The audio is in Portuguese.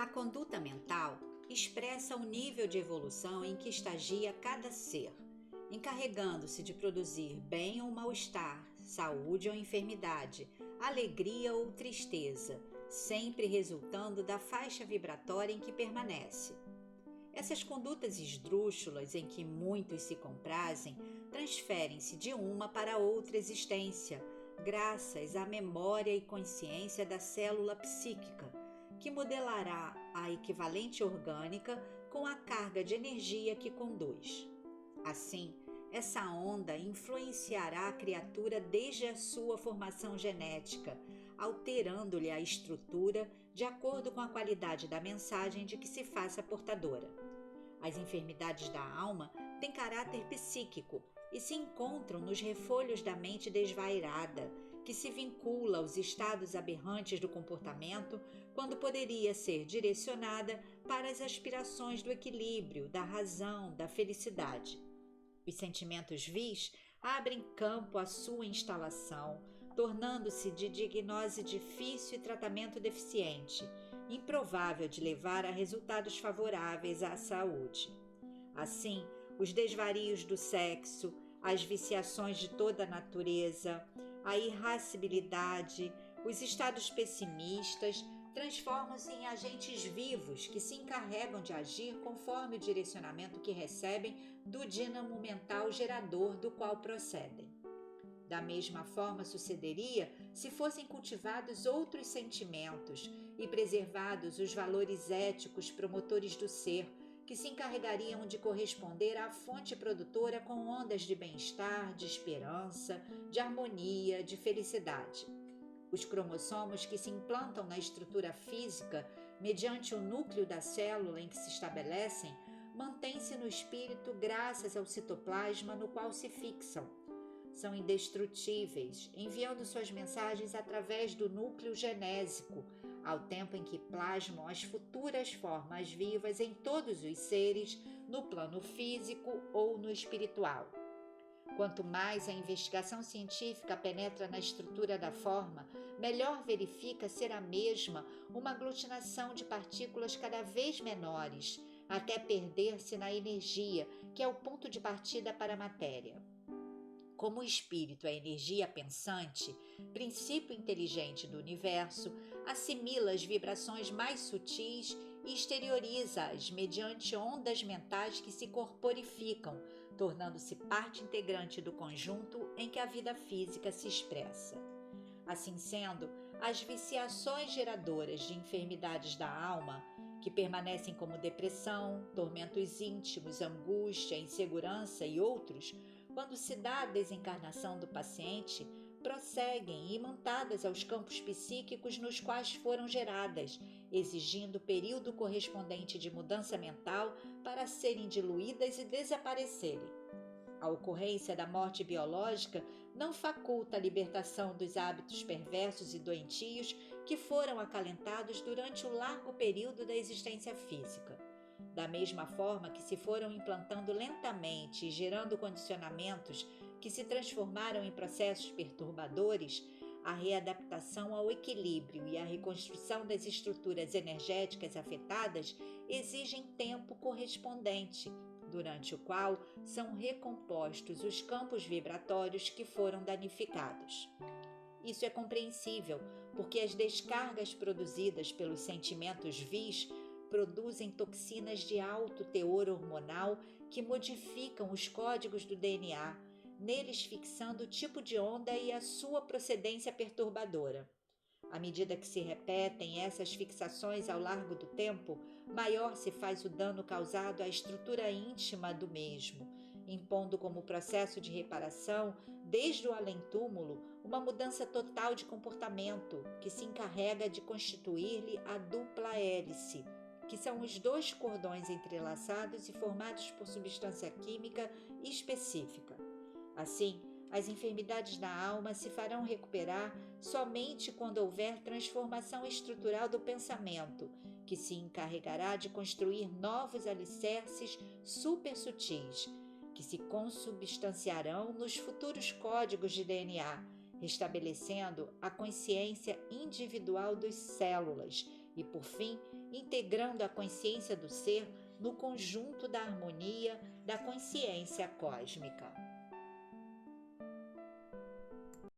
A conduta mental expressa o nível de evolução em que estagia cada ser, encarregando-se de produzir bem ou mal-estar, saúde ou enfermidade, alegria ou tristeza, sempre resultando da faixa vibratória em que permanece. Essas condutas esdrúxulas em que muitos se comprazem transferem-se de uma para outra existência, graças à memória e consciência da célula psíquica, que modelará a equivalente orgânica com a carga de energia que conduz. Assim, essa onda influenciará a criatura desde a sua formação genética, alterando-lhe a estrutura de acordo com a qualidade da mensagem de que se faça portadora. As enfermidades da alma têm caráter psíquico e se encontram nos refolhos da mente desvairada, que se vincula aos estados aberrantes do comportamento quando poderia ser direcionada para as aspirações do equilíbrio, da razão, da felicidade. Os sentimentos vis abrem campo à sua instalação, tornando-se de diagnose difícil e tratamento deficiente, improvável de levar a resultados favoráveis à saúde. Assim, os desvarios do sexo, as viciações de toda a natureza, a irascibilidade, os estados pessimistas transformam-se em agentes vivos que se encarregam de agir conforme o direcionamento que recebem do dínamo mental gerador do qual procedem. Da mesma forma sucederia se fossem cultivados outros sentimentos e preservados os valores éticos promotores do ser, que se encarregariam de corresponder à fonte produtora com ondas de bem-estar, de esperança, de harmonia, de felicidade. Os cromossomos que se implantam na estrutura física, mediante o núcleo da célula em que se estabelecem, mantêm-se no espírito graças ao citoplasma no qual se fixam. São indestrutíveis, enviando suas mensagens através do núcleo genésico, ao tempo em que plasmam as futuras formas vivas em todos os seres, no plano físico ou no espiritual. Quanto mais a investigação científica penetra na estrutura da forma, melhor verifica ser a mesma uma aglutinação de partículas cada vez menores, até perder-se na energia, que é o ponto de partida para a matéria. Como o espírito é energia pensante, princípio inteligente do universo, assimila as vibrações mais sutis e exterioriza-as mediante ondas mentais que se corporificam, tornando-se parte integrante do conjunto em que a vida física se expressa. Assim sendo, as viciações geradoras de enfermidades da alma, que permanecem como depressão, tormentos íntimos, angústia, insegurança e outros, quando se dá a desencarnação do paciente, prosseguem imantadas aos campos psíquicos nos quais foram geradas, exigindo o período correspondente de mudança mental para serem diluídas e desaparecerem. A ocorrência da morte biológica não faculta a libertação dos hábitos perversos e doentios que foram acalentados durante o largo período da existência física. Da mesma forma que se foram implantando lentamente e gerando condicionamentos que se transformaram em processos perturbadores, a readaptação ao equilíbrio e a reconstrução das estruturas energéticas afetadas exigem tempo correspondente, durante o qual são recompostos os campos vibratórios que foram danificados. Isso é compreensível, porque as descargas produzidas pelos sentimentos vis produzem toxinas de alto teor hormonal que modificam os códigos do DNA, neles fixando o tipo de onda e a sua procedência perturbadora. À medida que se repetem essas fixações ao largo do tempo, maior se faz o dano causado à estrutura íntima do mesmo, impondo como processo de reparação, desde o além-túmulo, uma mudança total de comportamento que se encarrega de constituir-lhe a dupla hélice, que são os dois cordões entrelaçados e formados por substância química específica. Assim, as enfermidades da alma se farão recuperar somente quando houver transformação estrutural do pensamento, que se encarregará de construir novos alicerces supersutis, que se consubstanciarão nos futuros códigos de DNA, restabelecendo a consciência individual das células, e, por fim, integrando a consciência do ser no conjunto da harmonia da consciência cósmica.